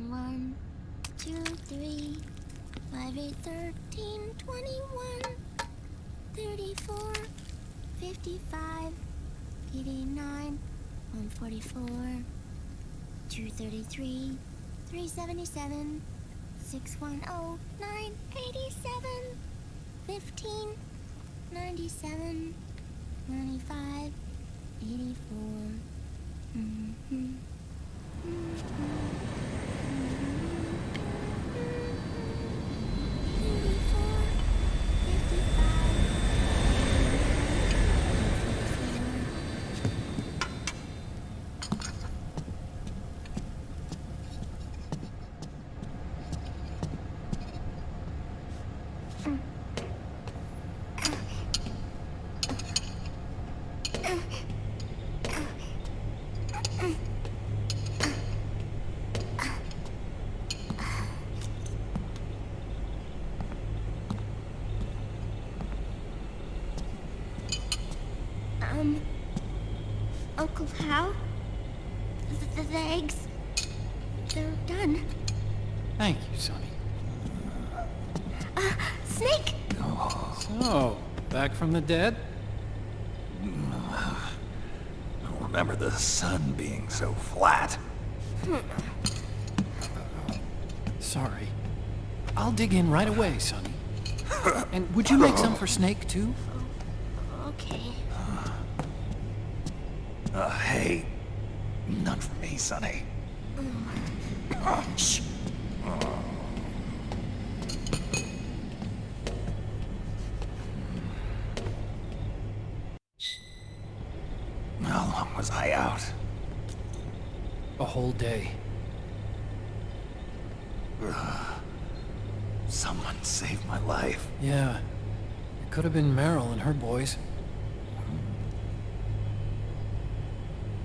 1, 2, 3, 5, 8, 13, 21, 34, 55, 89, 144, 233, 377, 610, 987, 15, 97, 95, 84. Uncle Hal? The eggs? They're done. Thank you, Sonny. Snake! So, back from the dead? I don't remember the sun being so flat. Sorry. I'll dig in right away, Sonny. And would you make some for Snake, too? Okay. Hey, none for me, Sonny. Shh. How long was I out? A whole day. Someone saved my life. Yeah. It could have been Meryl and her boys.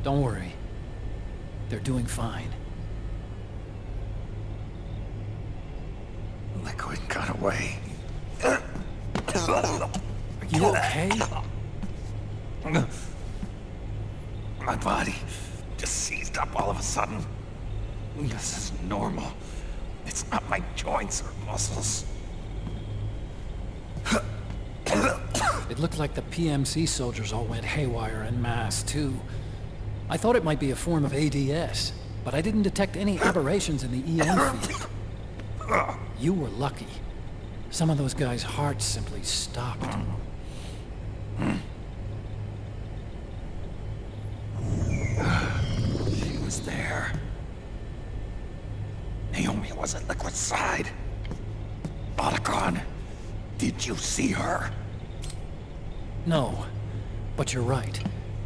Don't worry. They're doing fine. Liquid got away. Are you okay? My body just seized up all of a sudden. This is normal. It's not my joints or muscles. It looked like the PMC soldiers all went haywire en masse, too. I thought it might be a form of ADS, but I didn't detect any aberrations in the EM field. You were lucky. Some of those guys' hearts simply stopped. She was there. Naomi was at Liquid's side. Otacon, did you see her? No, but you're right.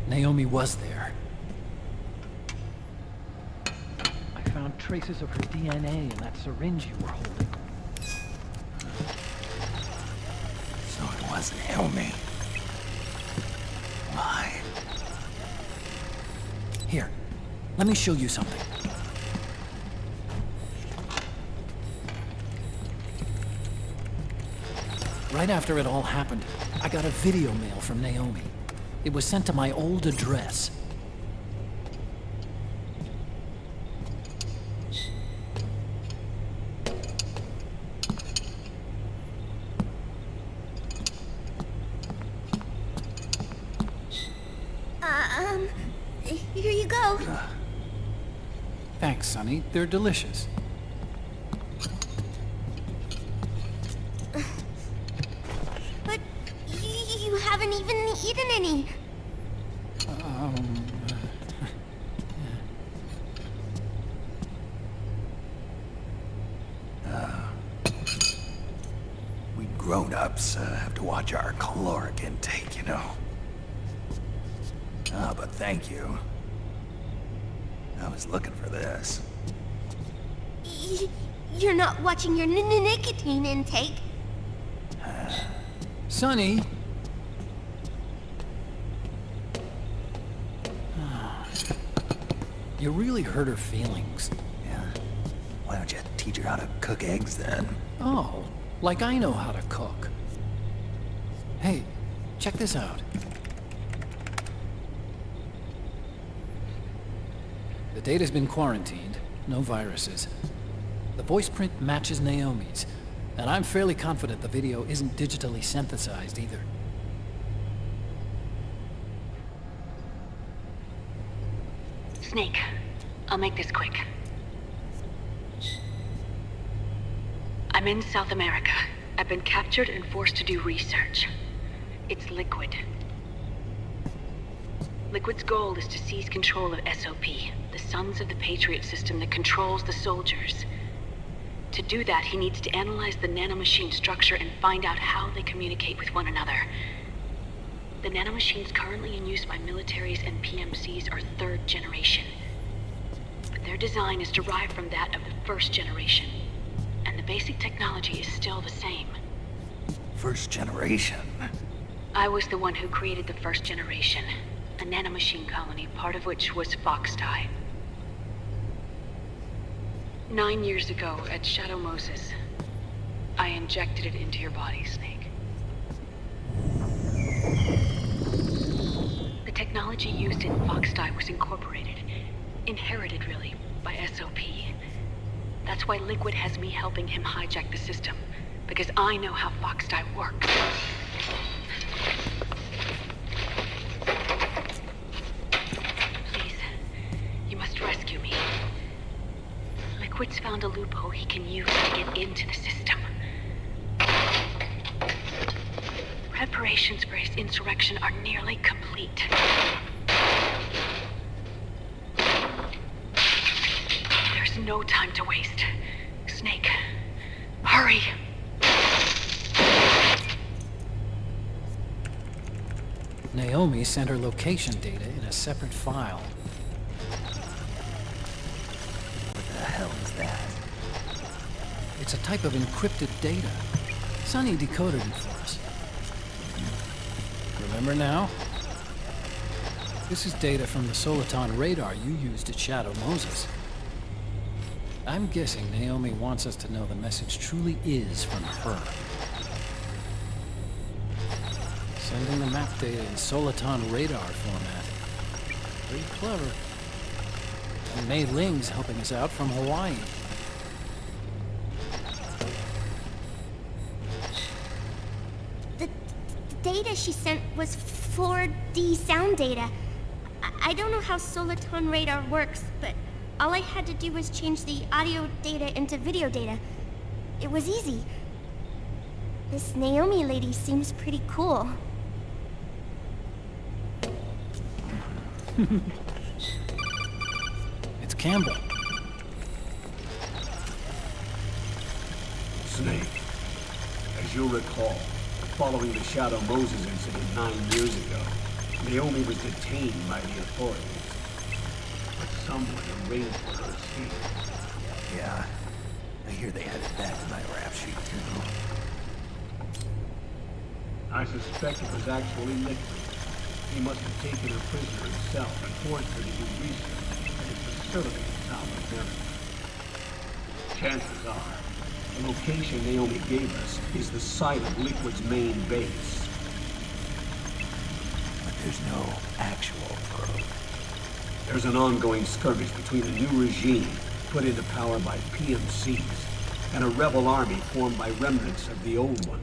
Naomi was there. I found traces of her DNA in that syringe you were holding. So it was Naomi. My. Here, let me show you something. Right after it all happened, I got a video mail from Naomi. It was sent to my old address. Here you go. Thanks, Sonny. They're delicious. But you haven't even eaten any. We grown-ups have to watch our caloric intake, you know. But thank you. I was looking for this. You're not watching your nicotine intake. Sonny! You really hurt her feelings. Yeah. Why don't you teach her how to cook eggs then? Oh, like I know how to cook. Hey, check this out. The data's been quarantined, no viruses. The voice print matches Naomi's, and I'm fairly confident the video isn't digitally synthesized either. Snake, I'll make this quick. I'm in South America. I've been captured and forced to do research. It's Liquid. Liquid's goal is to seize control of SOP, the Sons of the Patriots system that controls the soldiers. To do that, he needs to analyze the nanomachine structure and find out how they communicate with one another. The nanomachines currently in use by militaries and PMCs are third generation. But their design is derived from that of the first generation. And the basic technology is still the same. First generation? I was the one who created the first generation. A nanomachine colony, part of which was Foxdie. 9 years ago, at Shadow Moses, I injected it into your body, Snake. The technology used in Foxdie was incorporated, inherited really, by SOP. That's why Liquid has me helping him hijack the system, because I know how Foxdie works. Please, you must rescue me. Liquid's found a loophole he can use to get into the system. Preparations for his insurrection are nearly complete. There's no time to waste. Snake, hurry! Naomi sent her location data in a separate file. What the hell is that? It's a type of encrypted data. Sonny decoded it for us. Remember now? This is data from the Soliton radar you used at Shadow Moses. I'm guessing Naomi wants us to know the message truly is from her. Sending the map data in Soliton radar format. Pretty clever. And Mei Ling's helping us out from Hawaii. The data she sent was 4D sound data. I don't know how Soliton radar works, but all I had to do was change the audio data into video data. It was easy. This Naomi lady seems pretty cool. It's Campbell. Snake, as you'll recall, following the Shadow Moses incident 9 years ago, Naomi was detained by the authorities. But someone arranged for her escape. Yeah. I hear they added that to my rap sheet, too. I suspect it was actually Liquid. He must have taken her prisoner himself and forced her to do research at his facility in South America. Chances are, the location Naomi gave us is the site of Liquid's main base. But there's no actual proof. There's an ongoing skirmish between a new regime put into power by PMCs and a rebel army formed by remnants of the old one.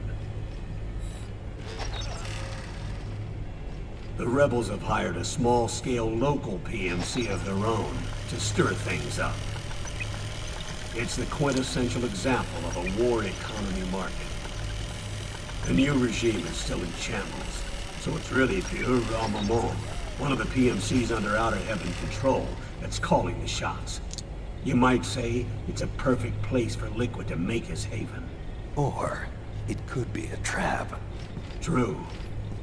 The rebels have hired a small-scale local PMC of their own to stir things up. It's the quintessential example of a war economy market. The new regime is still in shambles, so it's really pure Ramamon, one of the PMCs under Outer Heaven control, that's calling the shots. You might say it's a perfect place for Liquid to make his haven. Or it could be a trap. True,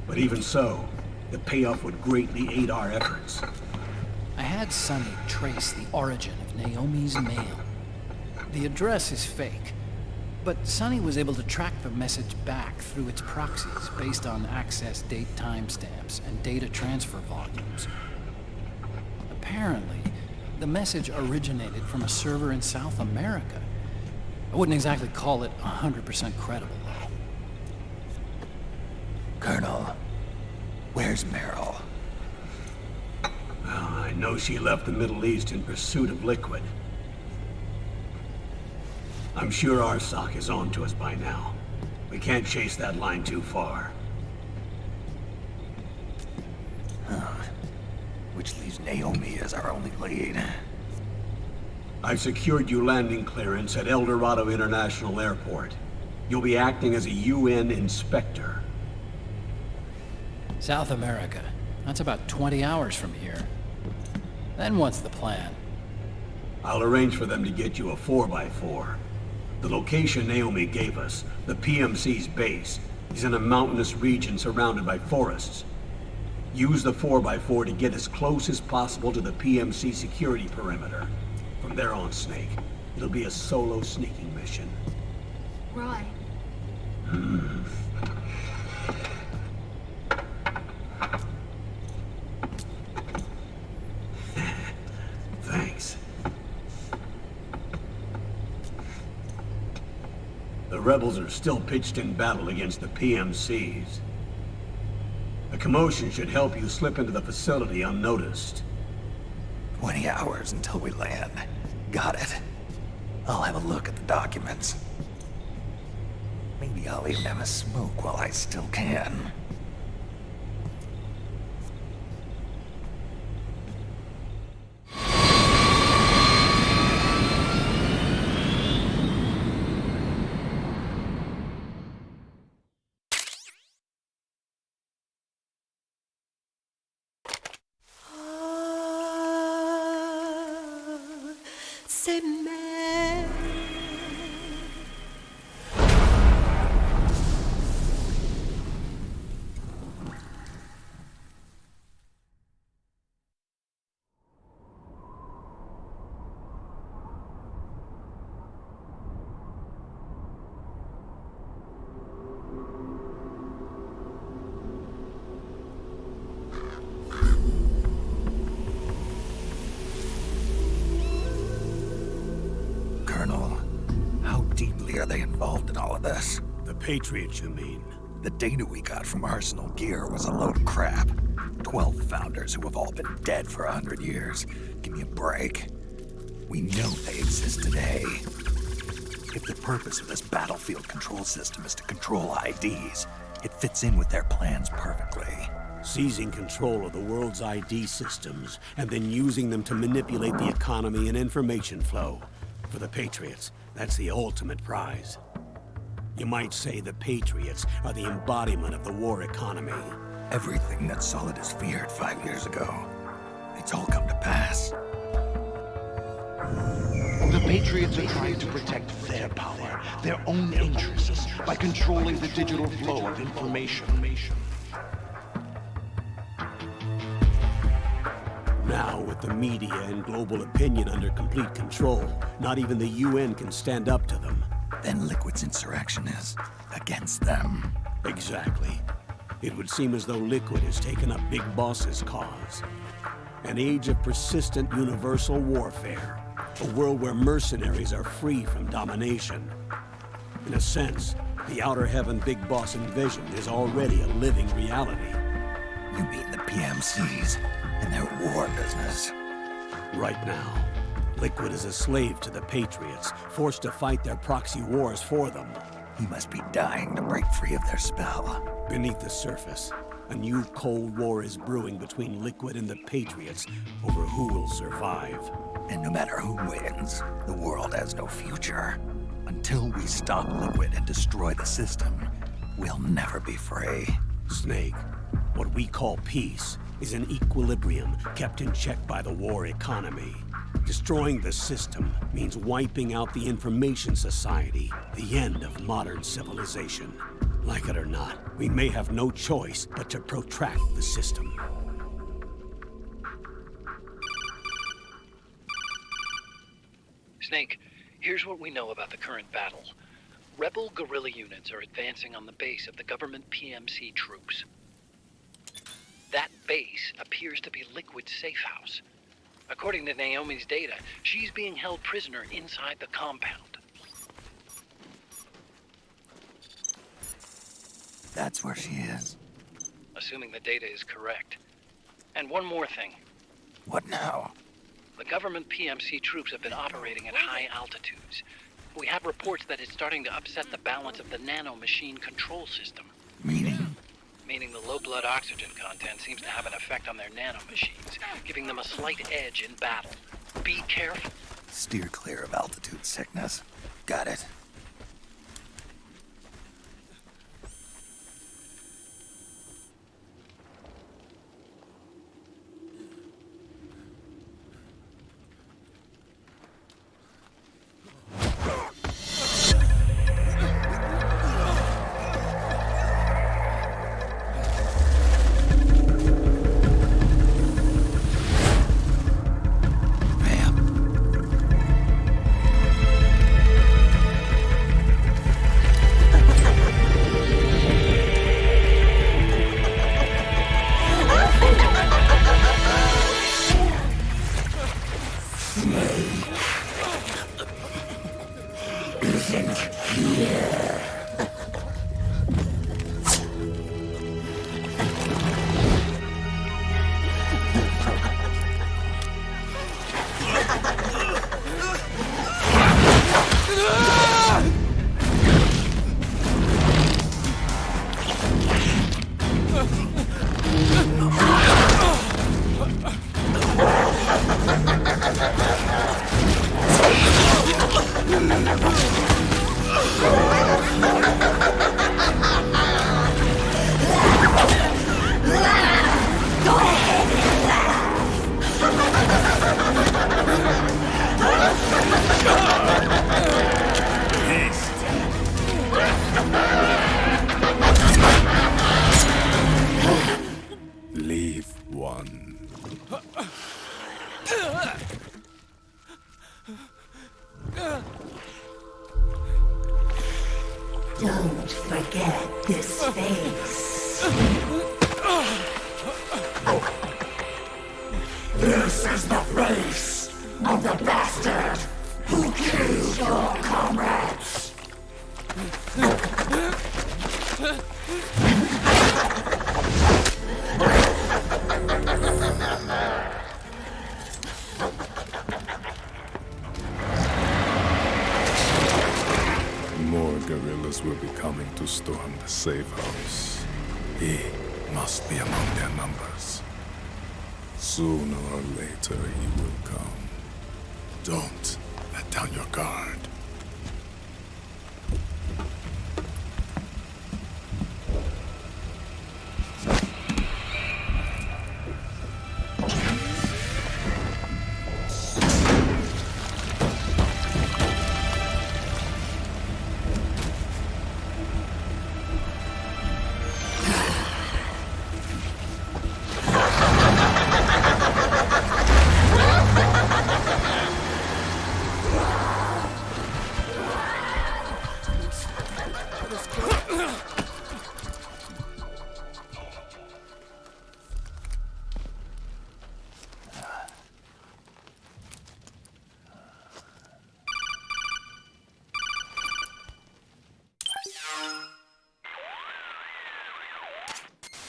but even so, the payoff would greatly aid our efforts. I had Sonny trace the origin of Naomi's mail. The address is fake, but Sonny was able to track the message back through its proxies based on access date timestamps and data transfer volumes. Apparently, the message originated from a server in South America. I wouldn't exactly call it 100% credible, though. Colonel, where's Meryl? Well, I know she left the Middle East in pursuit of Liquid. I'm sure Arsak is on to us by now. We can't chase that line too far. Which leaves Naomi as our only lead. I've secured you landing clearance at El Dorado International Airport. You'll be acting as a UN inspector. South America. That's about 20 hours from here. Then what's the plan? I'll arrange for them to get you a 4x4. The location Naomi gave us, the PMC's base, is in a mountainous region surrounded by forests. Use the 4x4 to get as close as possible to the PMC security perimeter. From there on, Snake, it'll be a solo sneaking mission. Right. Thanks. The rebels are still pitched in battle against the PMCs. A commotion should help you slip into the facility unnoticed. 20 hours until we land. Got it. I'll have a look at the documents. Maybe I'll even have a smoke while I still can. Colonel, how deeply are they involved in all of this? The Patriots, you mean? The data we got from Arsenal Gear was a load of crap. 12 founders who have all been dead for 100 years. Give me a break. We know they exist today. If the purpose of this battlefield control system is to control IDs, it fits in with their plans perfectly. Seizing control of the world's ID systems, and then using them to manipulate the economy and information flow. For the Patriots, that's the ultimate prize. You might say the Patriots are the embodiment of the war economy. Everything that Solidus feared 5 years ago, it's all come to pass. The Patriots are trying to protect their power, their own interests, by controlling the digital flow of information. Now, with the media and global opinion under complete control, not even the UN can stand up to them. Then Liquid's insurrection is against them. Exactly. It would seem as though Liquid has taken up Big Boss's cause. An age of persistent universal warfare. A world where mercenaries are free from domination. In a sense, the Outer Heaven Big Boss envisioned is already a living reality. You mean the PMCs and their war business? Right now, Liquid is a slave to the Patriots, forced to fight their proxy wars for them. He must be dying to break free of their spell. Beneath the surface, a new Cold War is brewing between Liquid and the Patriots over who will survive. And no matter who wins, the world has no future. Until we stop Liquid and destroy the system, we'll never be free. Snake, what we call peace is an equilibrium kept in check by the war economy. Destroying the system means wiping out the information society, the end of modern civilization. Like it or not, we may have no choice but to protract the system. Snake, here's what we know about the current battle. Rebel guerrilla units are advancing on the base of the government PMC troops. That base appears to be Liquid's safe house. According to Naomi's data, she's being held prisoner inside the compound. That's where she is. Assuming the data is correct. And one more thing. What now? The government PMC troops have been operating at high altitudes. We have reports that it's starting to upset the balance of the nanomachine control system. Meaning? Meaning the low blood oxygen content seems to have an effect on their nanomachines, giving them a slight edge in battle. Be careful. Steer clear of altitude sickness. Got it. Leave one. Don't forget this face. This is the face of the bastard who killed your comrades. More guerrillas will be coming to storm the safe house. He must be among their numbers. Sooner or later, he will come. Don't let down your guard.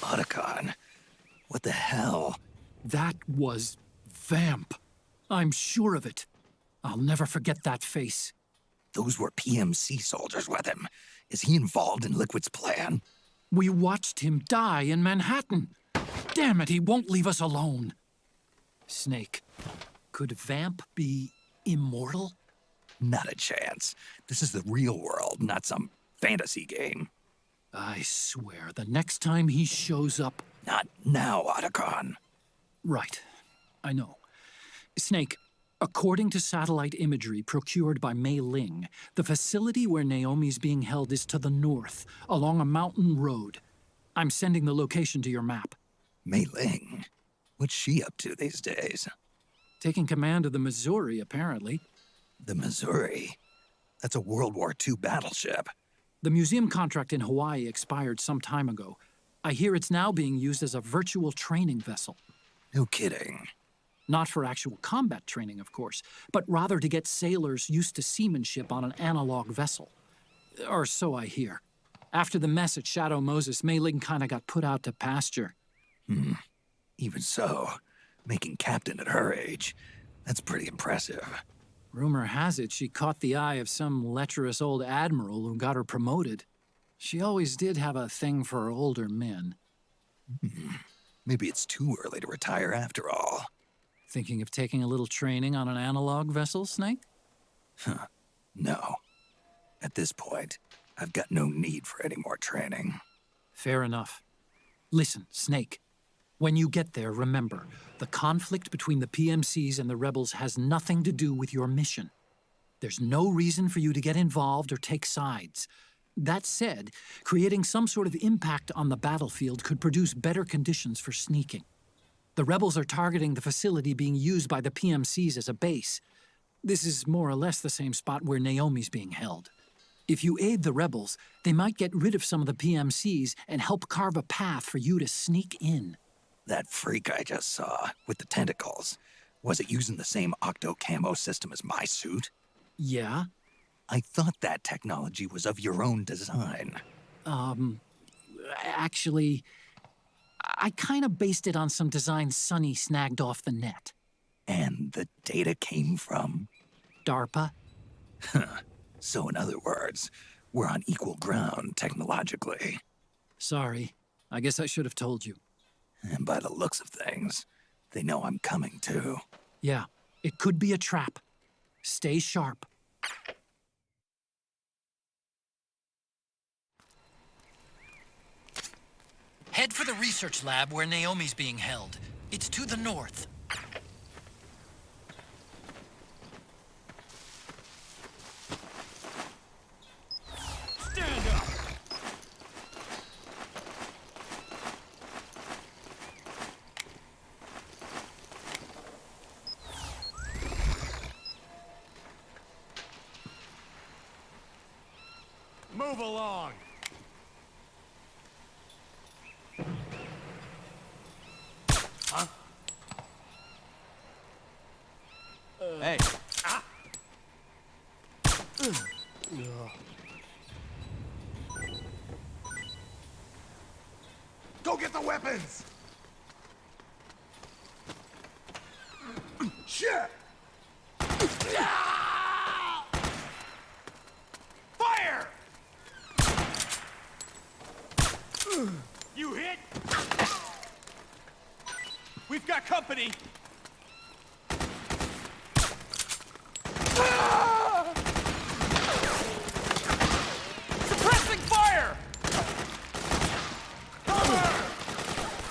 Otacon. What the hell? That was Vamp. I'm sure of it. I'll never forget that face. Those were PMC soldiers with him. Is he involved in Liquid's plan? We watched him die in Manhattan. Damn it, he won't leave us alone. Snake, could Vamp be immortal? Not a chance. This is the real world, not some fantasy game. I swear, the next time he shows up... Not now, Otacon. Right. I know. Snake, according to satellite imagery procured by Mei Ling, the facility where Naomi's being held is to the north, along a mountain road. I'm sending the location to your map. Mei Ling? What's she up to these days? Taking command of the Missouri, apparently. The Missouri? That's a World War II battleship. The museum contract in Hawaii expired some time ago. I hear it's now being used as a virtual training vessel. No kidding. Not for actual combat training, of course, but rather to get sailors used to seamanship on an analog vessel. Or so I hear. After the mess at Shadow Moses, Mei Ling kinda got put out to pasture. Even so, making captain at her age, that's pretty impressive. Rumor has it she caught the eye of some lecherous old admiral who got her promoted. She always did have a thing for older men. Maybe it's too early to retire after all. Thinking of taking a little training on an analog vessel, Snake? No. At this point, I've got no need for any more training. Fair enough. Listen, Snake. When you get there, remember, the conflict between the PMCs and the rebels has nothing to do with your mission. There's no reason for you to get involved or take sides. That said, creating some sort of impact on the battlefield could produce better conditions for sneaking. The rebels are targeting the facility being used by the PMCs as a base. This is more or less the same spot where Naomi's being held. If you aid the rebels, they might get rid of some of the PMCs and help carve a path for you to sneak in. That freak I just saw, with the tentacles, was it using the same octo-camo system as my suit? Yeah? I thought that technology was of your own design. Actually, I kind of based it on some design Sonny snagged off the net. And the data came from? DARPA? So in other words, we're on equal ground technologically. Sorry. I guess I should have told you. And by the looks of things, they know I'm coming too. Yeah, it could be a trap. Stay sharp. Head for the research lab where Naomi's being held. It's to the north. Stand up! Move along! Huh? Hey! Ah! Go get the weapons! Shit! Fire! You hit? We've got company! Suppressing fire!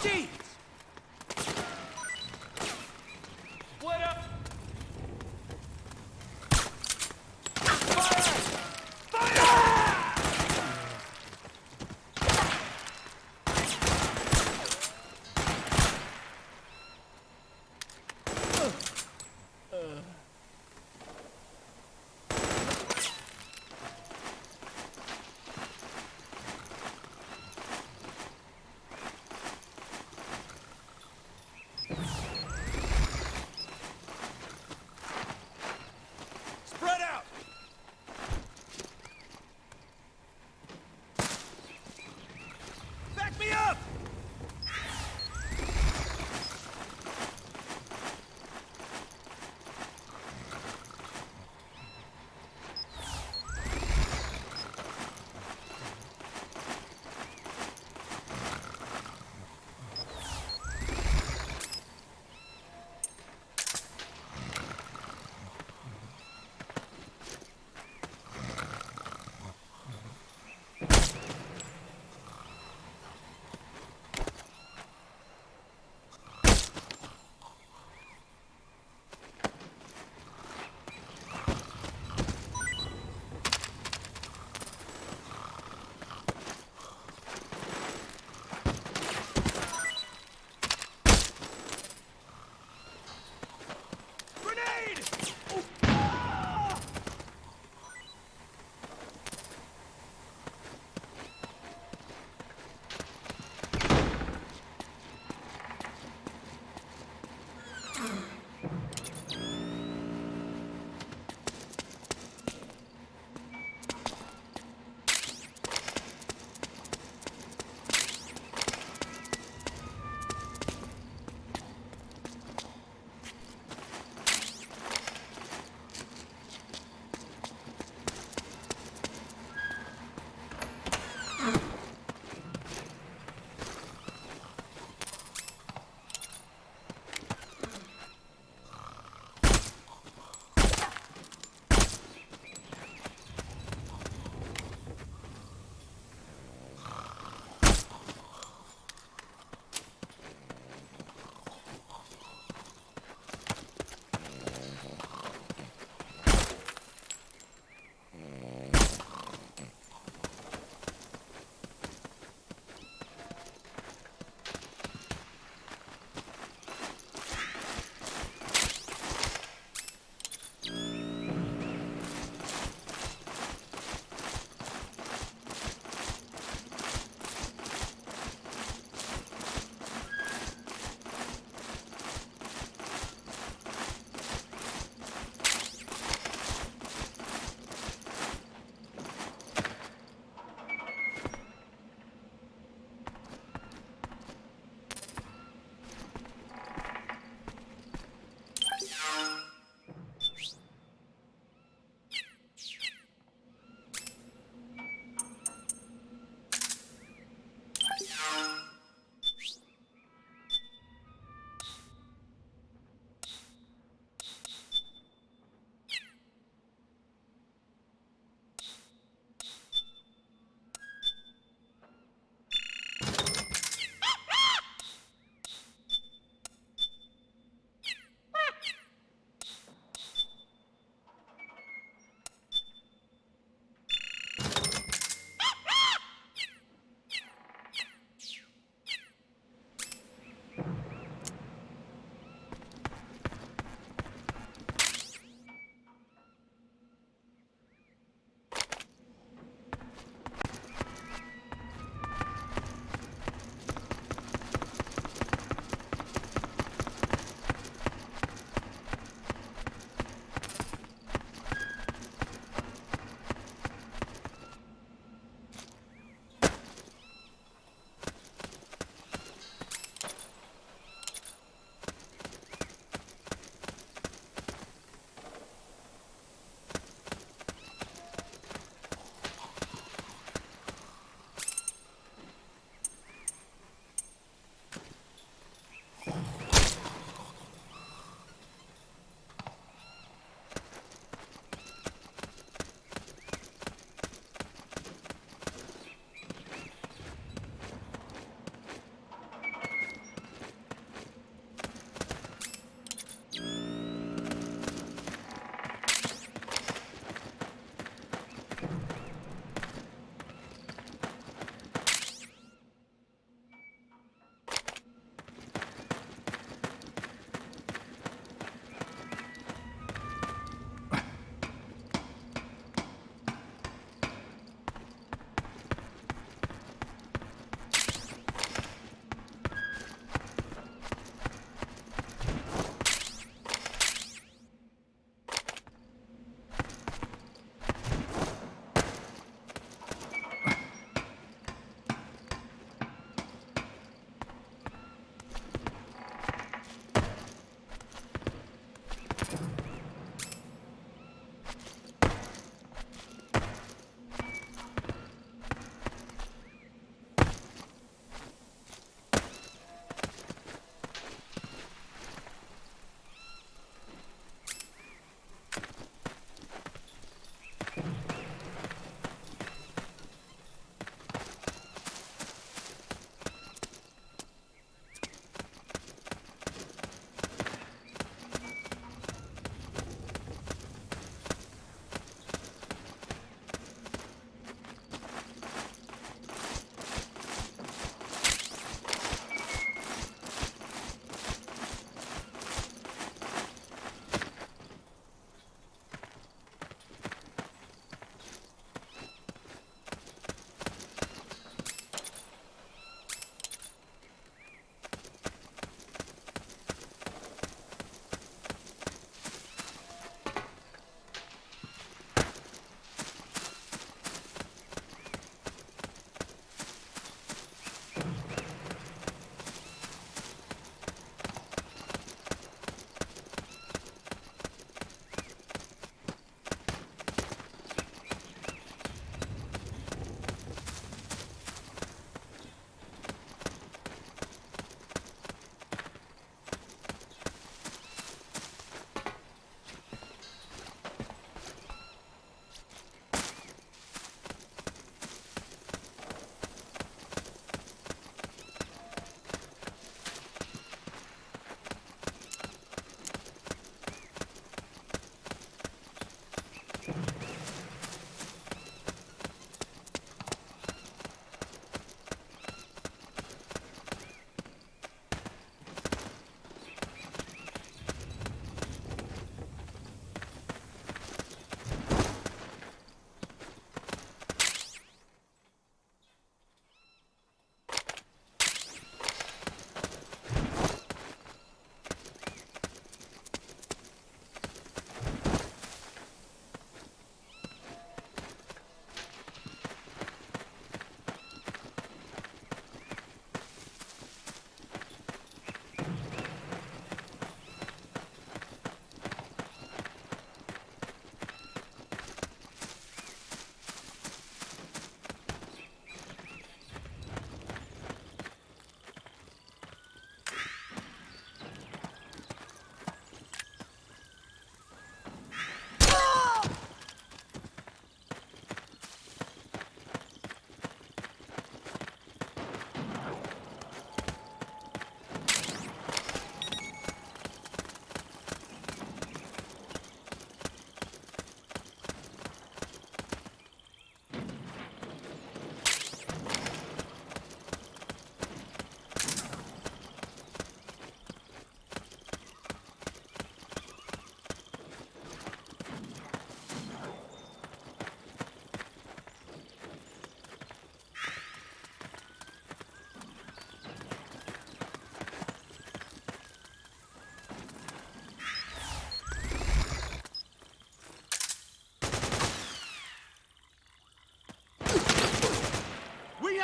Jeez! Split up! Fire!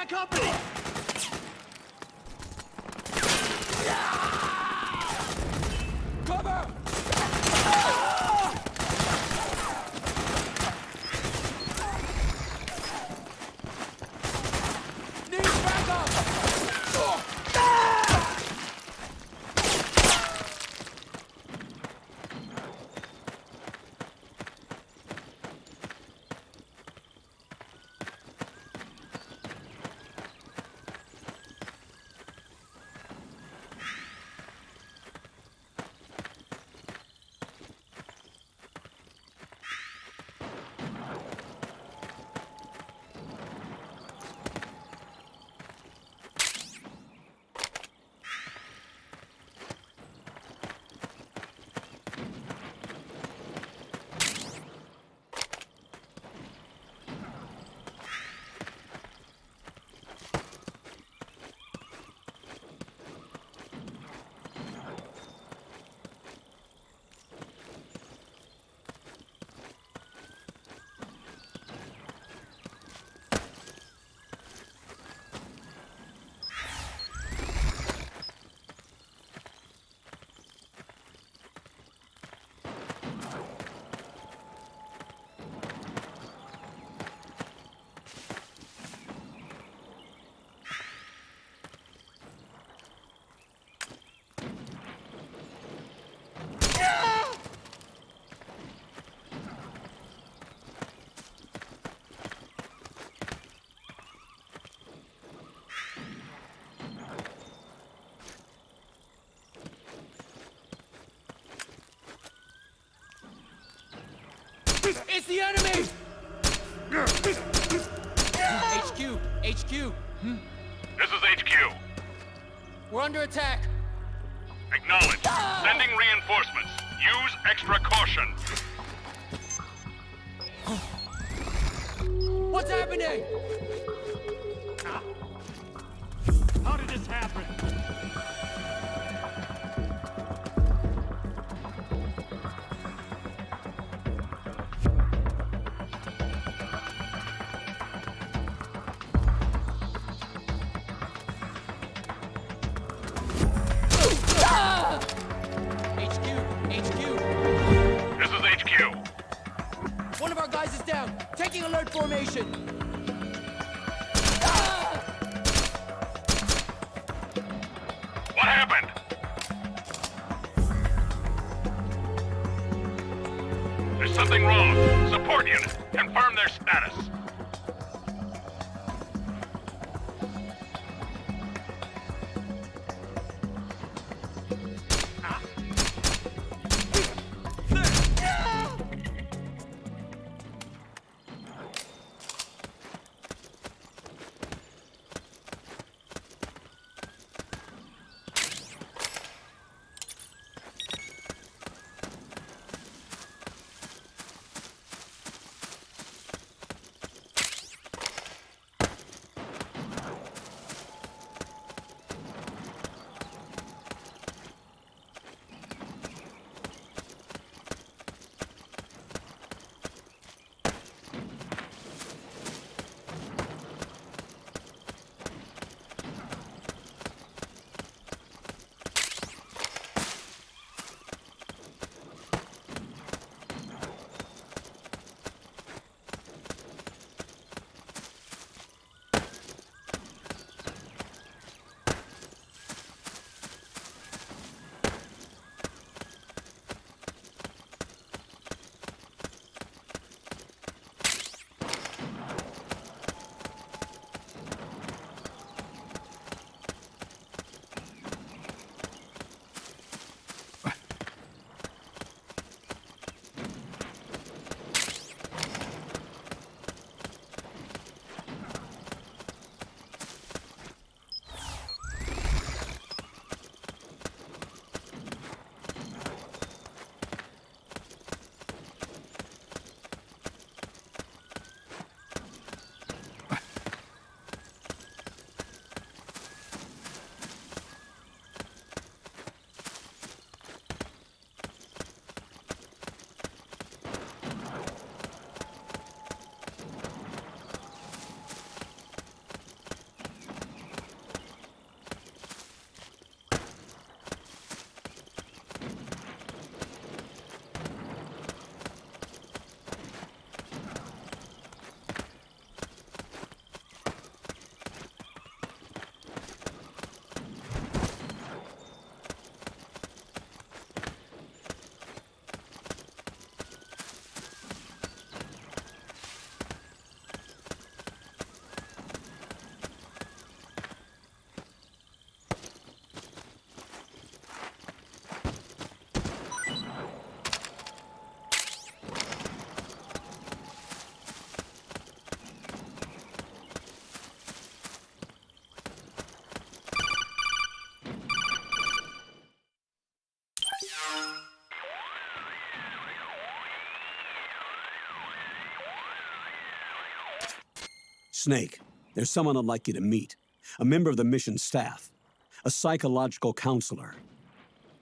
company! Cover! Need backup! It's the enemy! HQ! HQ! This is HQ. We're under attack! Acknowledged. Sending reinforcements. Use extra caution. What's happening? How did this happen? This is HQ. One of our guys is down. Taking alert formation. What happened? There's something wrong. Support unit. Confirm their status. Snake, there's someone I'd like you to meet. A member of the mission staff. A psychological counselor.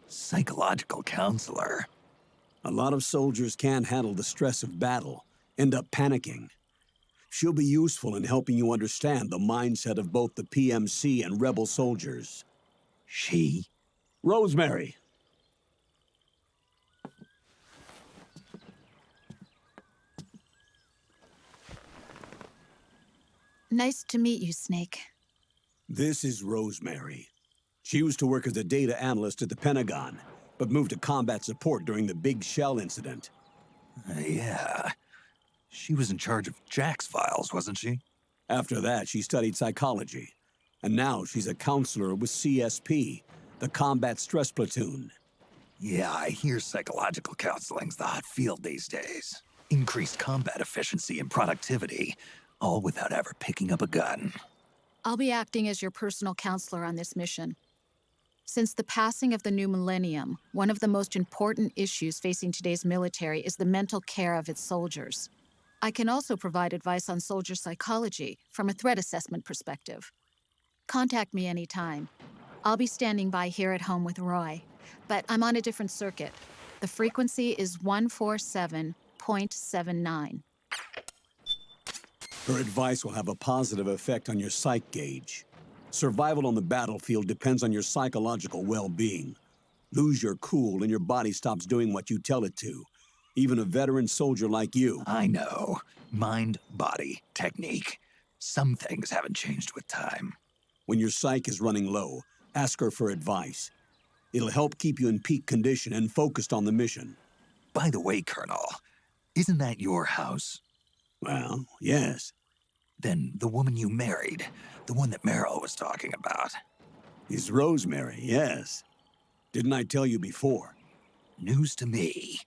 Psychological counselor? A lot of soldiers can't handle the stress of battle, end up panicking. She'll be useful in helping you understand the mindset of both the PMC and rebel soldiers. She? Rosemary. Nice to meet you, Snake. This is Rosemary. She used to work as a data analyst at the Pentagon, but moved to combat support during the Big Shell incident. Yeah. She was in charge of Jack's files, wasn't she? After that, she studied psychology. And now she's a counselor with CSP, the Combat Stress Platoon. Yeah, I hear psychological counseling's the hot field these days. Increased combat efficiency and productivity, all without ever picking up a gun. I'll be acting as your personal counselor on this mission. Since the passing of the new millennium, one of the most important issues facing today's military is the mental care of its soldiers. I can also provide advice on soldier psychology from a threat assessment perspective. Contact me anytime. I'll be standing by here at home with Roy, but I'm on a different circuit. The frequency is 147.79. Her advice will have a positive effect on your psych gauge. Survival on the battlefield depends on your psychological well-being. Lose your cool and your body stops doing what you tell it to. Even a veteran soldier like you. I know. Mind, body, technique. Some things haven't changed with time. When your psyche is running low, ask her for advice. It'll help keep you in peak condition and focused on the mission. By the way, Colonel, isn't that your house? Well, yes. Then the woman you married, the one that Meryl was talking about. Is Rosemary, yes. Didn't I tell you before? News to me.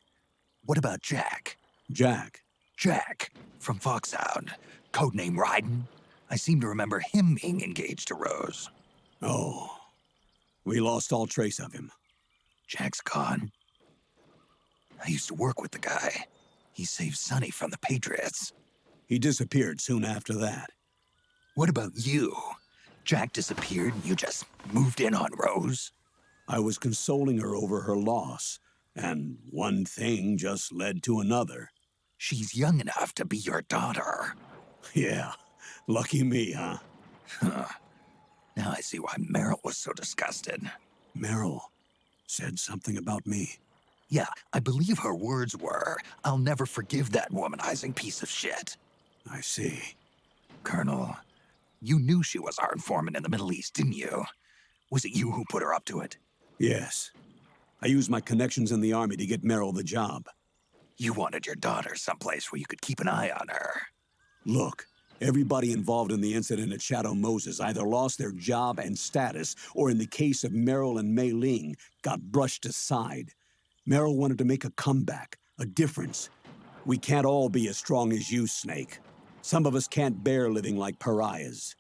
What about Jack? Jack? Jack, from Foxhound. Codename Ryden. I seem to remember him being engaged to Rose. Oh. We lost all trace of him. Jack's gone. I used to work with the guy. He saved Sonny from the Patriots. He disappeared soon after that. What about you? Jack disappeared and you just moved in on Rose? I was consoling her over her loss, and one thing just led to another. She's young enough to be your daughter. Yeah, lucky me, huh? Now I see why Meryl was so disgusted. Meryl said something about me. Yeah, I believe her words were, "I'll never forgive that womanizing piece of shit." I see. Colonel, you knew she was our informant in the Middle East, didn't you? Was it you who put her up to it? Yes. I used my connections in the Army to get Meryl the job. You wanted your daughter someplace where you could keep an eye on her. Look, everybody involved in the incident at Shadow Moses either lost their job and status, or in the case of Meryl and Mei Ling, got brushed aside. Meryl wanted to make a comeback, a difference. We can't all be as strong as you, Snake. Some of us can't bear living like pariahs.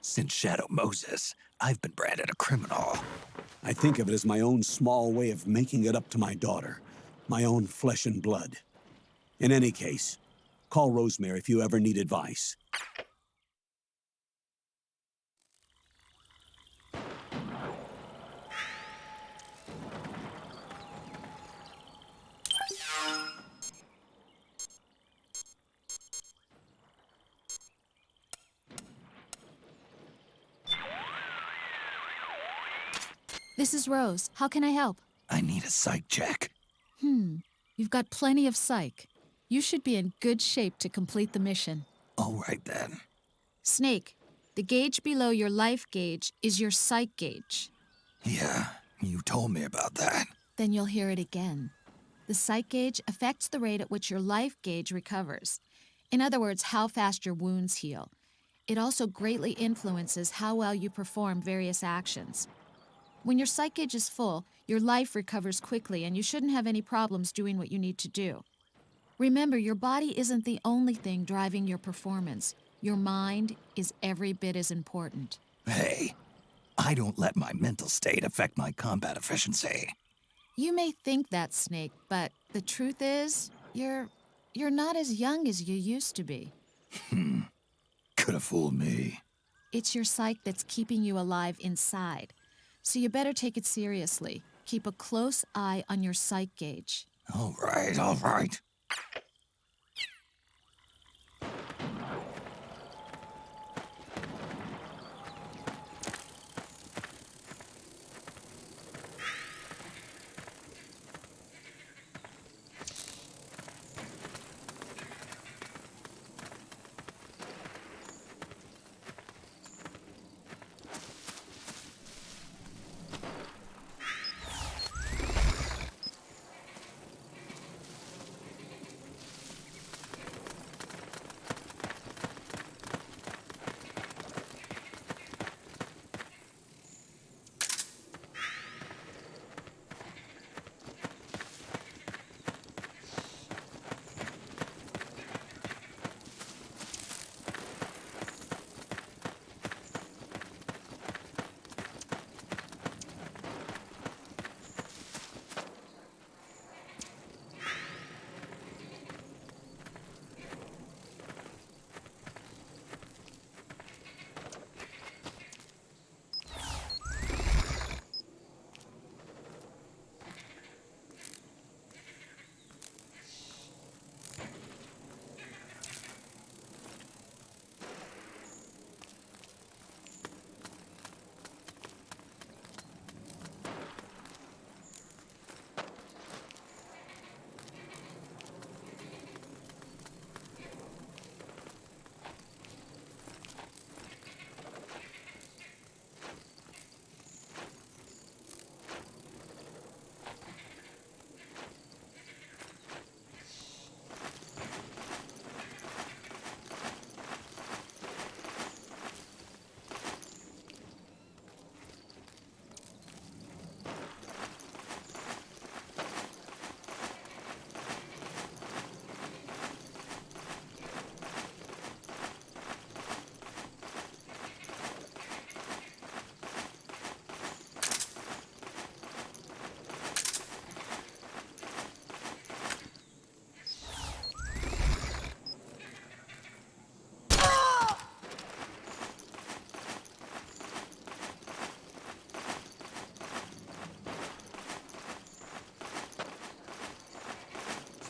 Since Shadow Moses, I've been branded a criminal. I think of it as my own small way of making it up to my daughter. My own flesh and blood. In any case, call Rosemary if you ever need advice. This is Rose. How can I help? I need a psych check. You've got plenty of psych. You should be in good shape to complete the mission. All right, then. Snake, the gauge below your life gauge is your psych gauge. Yeah, you told me about that. Then you'll hear it again. The psych gauge affects the rate at which your life gauge recovers. In other words, how fast your wounds heal. It also greatly influences how well you perform various actions. When your psych gauge is full, your life recovers quickly and you shouldn't have any problems doing what you need to do. Remember, your body isn't the only thing driving your performance. Your mind is every bit as important. Hey, I don't let my mental state affect my combat efficiency. You may think that, Snake, but the truth is, you're not as young as you used to be. could have fooled me. It's your psyche that's keeping you alive inside. So you better take it seriously. Keep a close eye on your psych gauge. All right, all right.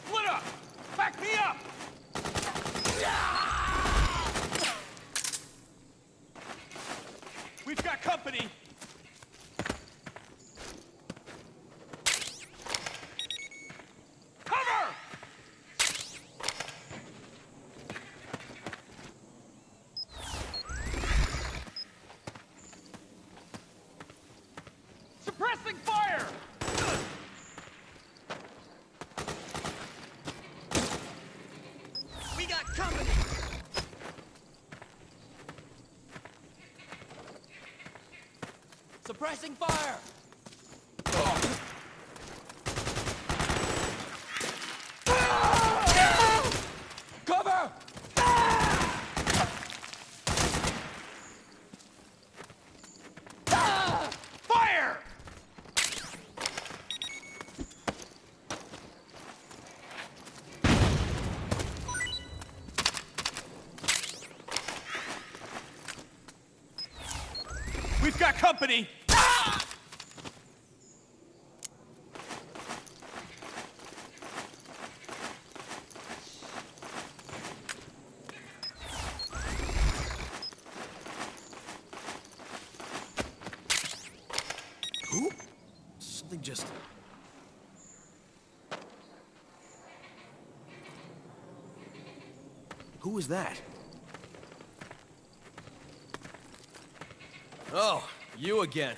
Split up! Back me up! We've got company! Cover! Suppressing fire! We got company! Suppressing fire! Cover! Fire! We've got company! Who? Something just... Who was that? Oh, you again.